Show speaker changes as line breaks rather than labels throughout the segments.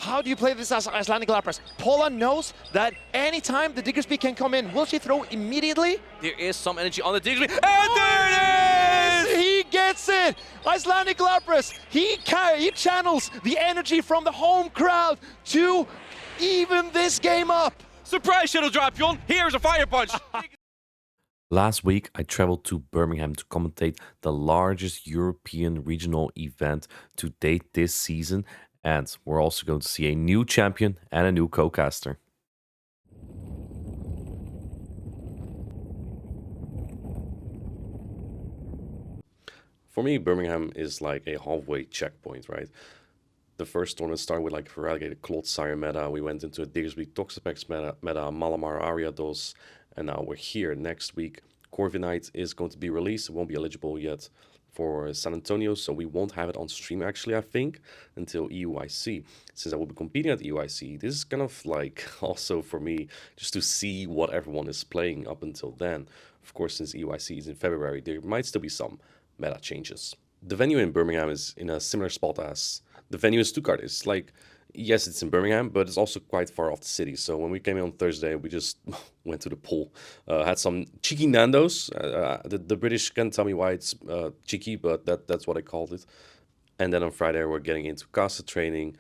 How do you play this as Icelandic Lapras? Paula knows that anytime the Diggersby can come in, will she throw immediately?
There is some energy on the Diggersby, and there it is!
He gets it! Icelandic Lapras, he channels the energy from the home crowd to even this game up.
Surprise shuttle drop, Jon. Here's a fire punch.
Last week, I traveled to Birmingham to commentate the largest European regional event to date this season, and we're also going to see a new champion and a new co-caster. For me, Birmingham is like a halfway checkpoint, right? The first tournament started with like a relegated Clodsire meta. We went into a Diggersby Toxapex meta, Malamar Ariados, and now we're here. Next week, Corviknight is going to be released. It won't be eligible yet for San Antonio, so we won't have it on stream actually, I think, until EUIC. Since I will be competing at EUIC, this is kind of like also for me just to see what everyone is playing up until then. Of course, since EUIC is in February, there might still be some meta changes. The venue in Birmingham is in a similar spot as the venue in Stuttgart is. Like, yes, it's in Birmingham, but it's also quite far off the city. So when we came in on Thursday, we just went to the pool, had some cheeky Nando's. The British can't tell me why it's cheeky, but that's what I called it. And then on Friday, we're getting into caster training,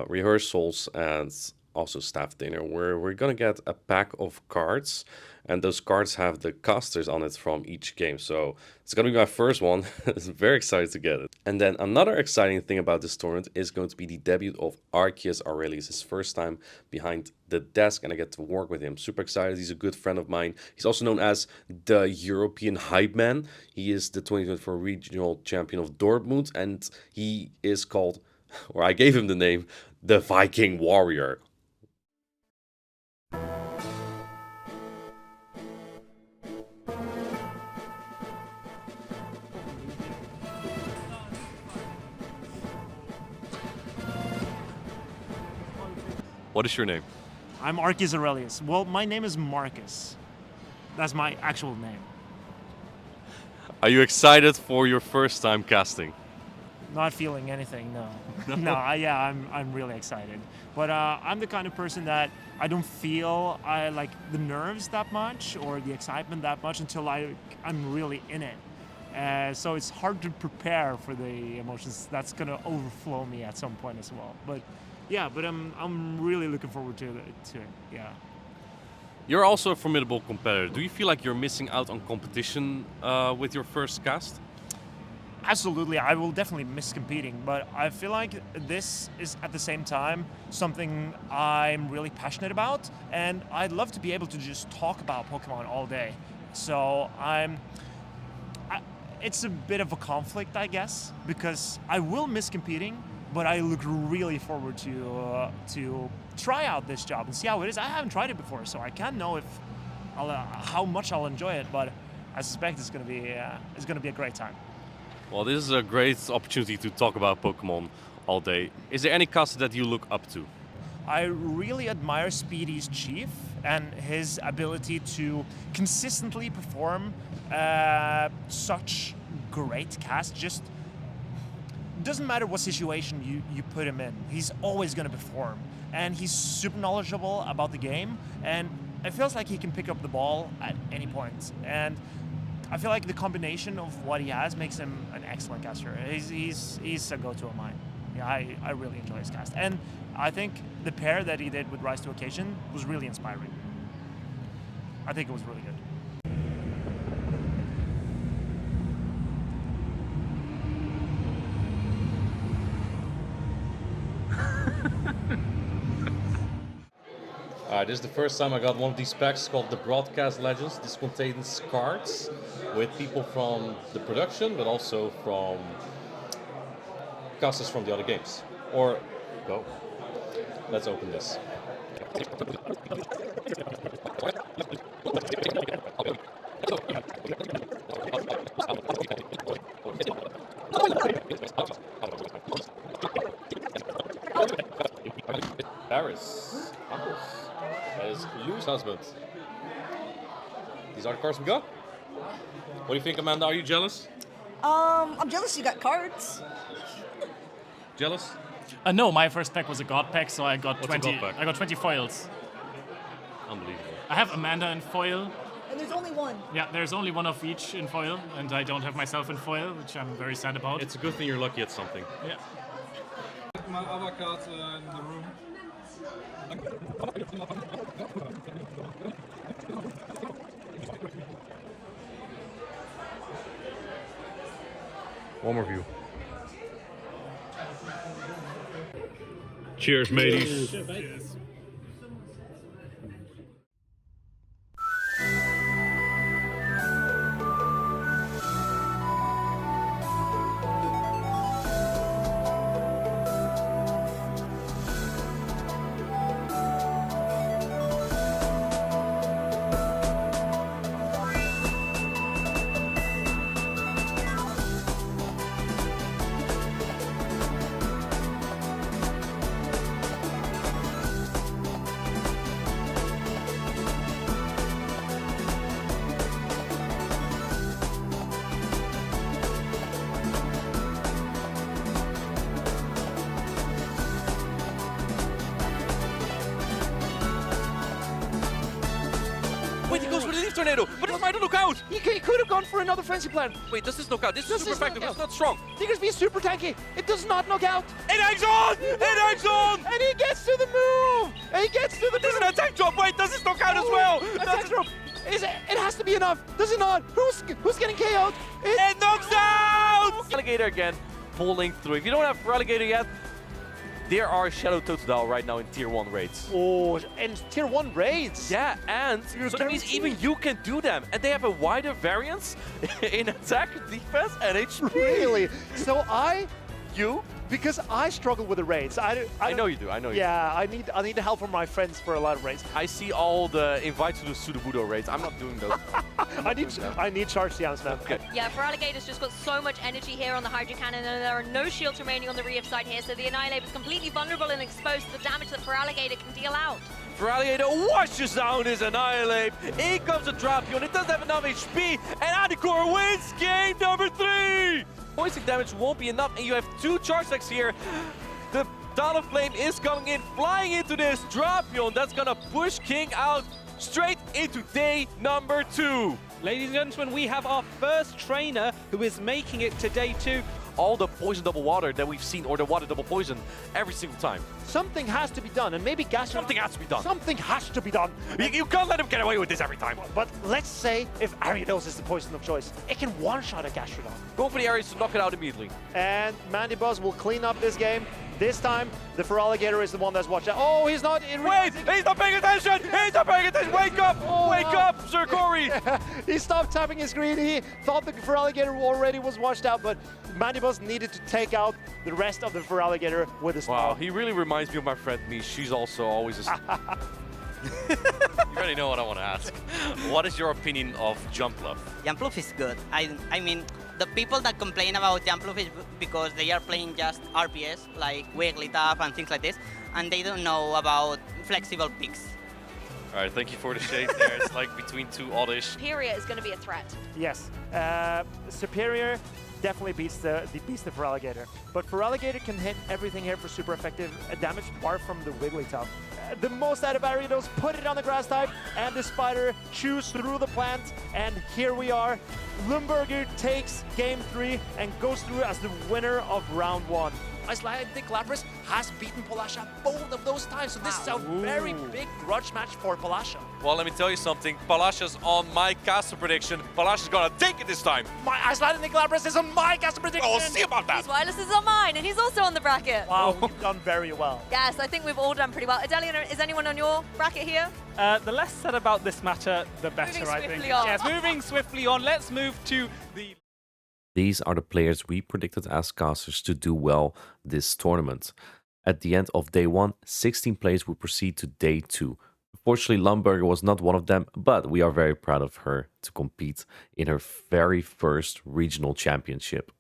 rehearsals, and also staff dinner, where we're gonna get a pack of cards, and those cards have the casters on it from each game. So it's gonna be my first one. I'm very excited to get it. And then another exciting thing about this tournament is going to be the debut of Arceus Aurelius, his first time behind the desk, and I get to work with him. Super excited. He's a good friend of mine. He's also known as the European Hype Man. He is the 2024 regional champion of Dortmund, and he is called, or I gave him the name, the Viking Warrior.
What is your name?
I'm Arceus Aurelius. Well, my name is Marcus. That's my actual name.
Are you excited for your first time casting?
Not feeling anything, no. I'm really excited. But I'm the kind of person that I don't feel like the nerves that much or the excitement that much until I'm really in it. So it's hard to prepare for the emotions. That's gonna overflow me at some point as well. But yeah, I'm really looking forward to it. Yeah.
You're also a formidable competitor. Do you feel like you're missing out on competition with your first cast?
Absolutely, I will definitely miss competing, but I feel like this is at the same time something I'm really passionate about, and I'd love to be able to just talk about Pokemon all day. So it's a bit of a conflict, I guess, because I will miss competing, but I look really forward to try out this job and see how it is. I haven't tried it before, so I can't know how much I'll enjoy it, but I suspect it's gonna be a great time.
Well, this is a great opportunity to talk about Pokemon all day. Is there any caster that you look up to?
I really admire Speedy's Chief and his ability to consistently perform such great casts. Just doesn't matter what situation you put him in, he's always going to perform. And he's super knowledgeable about the game, and it feels like he can pick up the ball at any point. And I feel like the combination of what he has makes him an excellent caster. He's a go-to of mine. Yeah, I really enjoy his cast. And I think the pair that he did with Rise to Occasion was really inspiring. I think it was really good.
This is the first time I got one of these packs called the Broadcast Legends. This contains cards with people from the production, but also from casters from the other games. Or go. Let's open this. Paris. That is Lou's husband. These are the cards we got. What do you think, Amanda? Are you jealous?
I'm jealous you got cards.
Jealous?
No, my first pack was a god pack, so I got
What's a
20.
god pack?
I got 20 foils.
Unbelievable.
I have Amanda in foil.
And there's only one.
Yeah, there's only one of each in foil, and I don't have myself in foil, which I'm very sad about.
It's a good thing you're lucky at something.
Yeah.
My other card in the room.
One more view. Cheers, mateys.
Wait, he goes for the leaf tornado, but it might not look out.
He could have gone for another frenzy plan.
Wait, does this knock out? This is
Does
super
this knock
effective.
out?
It's not strong.
Diggersby is super tanky. It does not knock out.
It hangs on! It hangs on!
And he gets to the move. And he gets to the
There's
move.
an attack drop. Wait, does this knock out as well?
Attack drop. It has to be enough. Does it not? Who's getting KO'd?
It knocks out! Alligator again, pulling through. If you don't have Alligator yet, there are Shadow Totodile right now in tier 1 raids.
Oh, and tier 1 raids.
Yeah, and so that means even you can do them. And they have a wider variance in attack, defense, and HP.
Really? So because I struggle with the raids.
I know you do, I know you do.
Yeah, I need the help from my friends for a lot of raids.
I see all the invites to the Sudobudo raids. I'm not doing those.
I need charge TMs, man.
Okay.
Yeah, for Alligator's just got so much energy here on the Hydro Cannon, and there are no shields remaining on the Reef side here, so the Annihilate is completely vulnerable and exposed to the damage that Alligator can deal out.
Alligator washes down his Annihilate. In comes a Drapion. It doesn't have enough HP, and Adicor wins game number 3. Poison damage won't be enough, and you have 2 charge decks here. The Talon Flame is coming in, flying into this Drapion. That's gonna push King out straight into day number 2.
Ladies and gentlemen, we have our first trainer who is making it to day 2.
All the poison double water that we've seen, or the water double poison, every single time.
Something has to be done, and maybe Gastrodon...
Something has to be done.
Something has to be done.
You can't let him get away with this every time.
But let's say if Ariados is the poison of choice, it can one-shot a Gastrodon.
Go for the areas to knock it out immediately.
And Mandibuzz will clean up this game. This time, the Feraligatr is the one that's watched out. Oh, he's not...
Wait! He's not paying attention! He's not paying attention! Wake up! Wake up, Sir Corey!
He stopped tapping his screen. He thought the Feraligatr already was washed out, but Mandibuzz needed to take out the rest of the Feraligatr with his
Wow,
paw.
he really reminds me of my friend Mish. She's also always a...
You already know what I want to ask. What is your opinion of Jumpluff?
Jumpluff is good. I mean, the people that complain about Jumpluff is because they are playing just RPS, like Wigglytuff and things like this, and they don't know about flexible picks.
All right, thank you for the shade there. It's like between two oddish.
Superior is going to be a threat.
Yes, Superior definitely beats the Feraligatr. But Feraligatr can hit everything here for super effective damage, apart from the Wigglytuff. The most out of Ariados, put it on the grass type, and the Spider chews through the plant, and here we are. Lumberger takes game 3 and goes through as the winner of round 1.
Icelandic Lapras has beaten Palasha both of those times, so this is a very big grudge match for Palasha.
Well, let me tell you something. Palasha's on my caster prediction. Palasha's gonna take it this time.
My Icelandic Lapras is on my caster prediction.
I'll see about that.
His wireless is on mine, and he's also on the bracket.
Wow, we've done very well.
Yes, I think we've all done pretty well. Adelia, is anyone on your bracket here?
The less said about this matter, the better,
Moving
I think.
swiftly on.
Yes, moving swiftly on. Let's move to the...
These are the players we predicted as casters to do well this tournament. At the end of day 1, 16 players will proceed to day 2. Unfortunately, Lumberger was not one of them, but we are very proud of her to compete in her very first regional championship.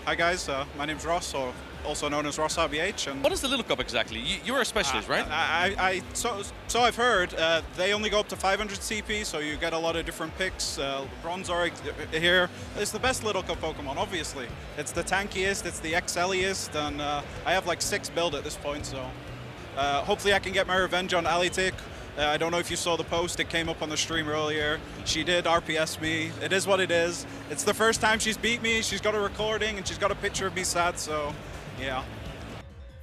Hi guys, my name's Ross, or also known as Ross RBH. And
What is the Little Cup exactly? You're a specialist, right?
So I've heard they only go up to 500 CP, so you get a lot of different picks. Bronzor here is the best Little Cup Pokemon, obviously. It's the tankiest, it's the XLiest, and I have like 6 build at this point, so hopefully I can get my revenge on Alitik. I don't know if you saw the post, it came up on the stream earlier. She did RPS me. It is what it is. It's the first time she's beat me. She's got a recording and she's got a picture of me sad, so yeah.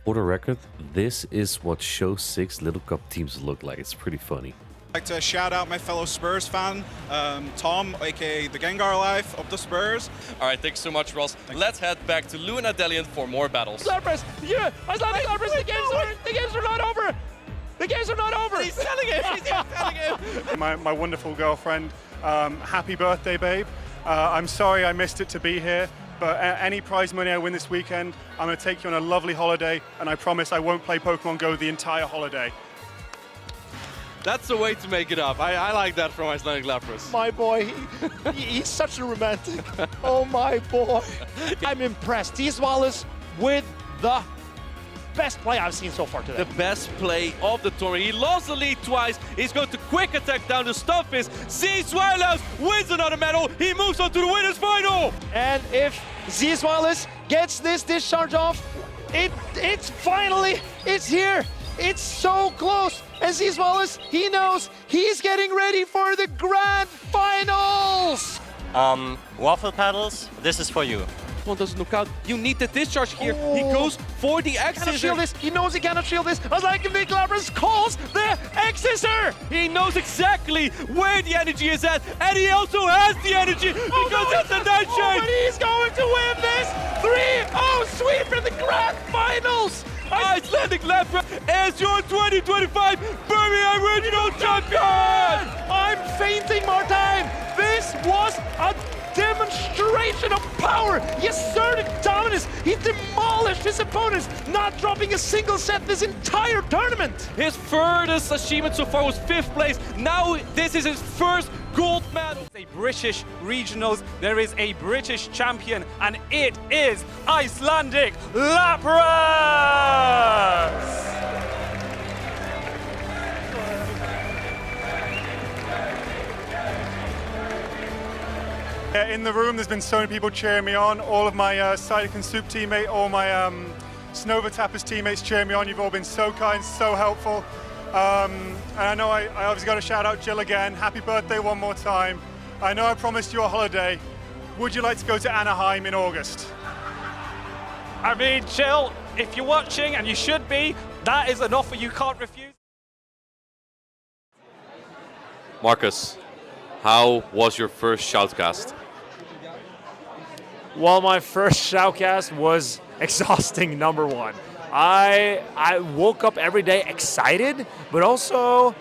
For the record, this is what Show 6 Little Cup teams look like. It's pretty funny.
I'd like to shout out my fellow Spurs fan, Tom, aka the Gengar Life of the Spurs.
All right, thanks so much, Ross. Let's head back to Lou and Adelian for more battles.
Lapras! Yeah! Icelandic Lapras! The games are not over! The games are not over!
He's telling him! He's telling him!
My wonderful girlfriend, happy birthday, babe. I'm sorry I missed it to be here, but any prize money I win this weekend, I'm going to take you on a lovely holiday, and I promise I won't play Pokemon Go the entire holiday.
That's the way to make it up. I like that from Icelandic Lapras.
My boy, he's such a romantic. Oh my boy. I'm impressed. He's Wallace with the best play I've seen so far today.
The best play of the tournament. He lost the lead twice. He's going to quick attack down to Stumpfist. Zweilaus wins another medal. He moves on to the winners final.
And if Wallace gets this discharge off, it's finally, it's here. It's so close. And Wallace, he knows he's getting ready for the grand finals.
Waffle Paddles, this is for you.
One doesn't look out. You need the discharge here. Oh. He goes for the X
Scissor. Shield this. He knows he cannot shield this. Icelandic Lapras calls the X Scissor.
He knows exactly where the energy is at, and he also has the energy because it's a Nightshade.
Oh, but he's going to win this 3-0 sweep in the grand finals.
Icelandic Lapras is your 2025 Birmingham Regional champion.
I'm fainting more time. This was a demonstration of power. He asserted dominance. He demolished his opponents, not dropping a single set this entire tournament.
His furthest achievement so far was 5th place. Now this is his first gold medal.
A British regionals, there is a British champion, and it is Icelandic Lapras!
In the room, there's been so many people cheering me on. All of my Cytokine Soup teammate, all my Snova Tappers teammates cheering me on. You've all been so kind, so helpful. And I know I obviously got to shout out Jill again. Happy birthday one more time. I know I promised you a holiday. Would you like to go to Anaheim in August?
I mean, Jill, if you're watching, and you should be, that is an offer you can't refuse.
Marcus, how was your first shoutcast?
Well, my first shoutcast was exhausting, number one. I woke up every day excited, but also,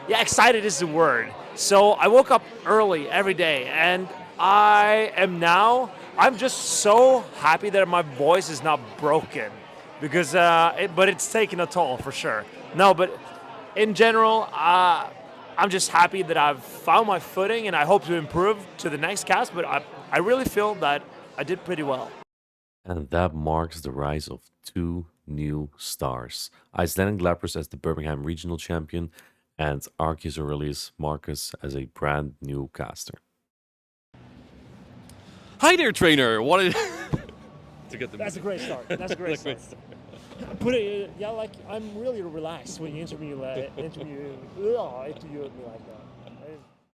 yeah, excited is the word. So I woke up early every day, and I'm just so happy that my voice is not broken, because but it's taken a toll for sure. No, but in general, I'm just happy that I've found my footing, and I hope to improve to the next cast, but I really feel that I did pretty well.
And that marks the rise of 2 new stars. Icelandic Lapras as the Birmingham Regional Champion, and Arceus Aurelius Marcus as a brand new caster.
Hi there, trainer. What is...
That's a great start. That's a great start. Put it, yeah, like I'm really relaxed when you interview me like that.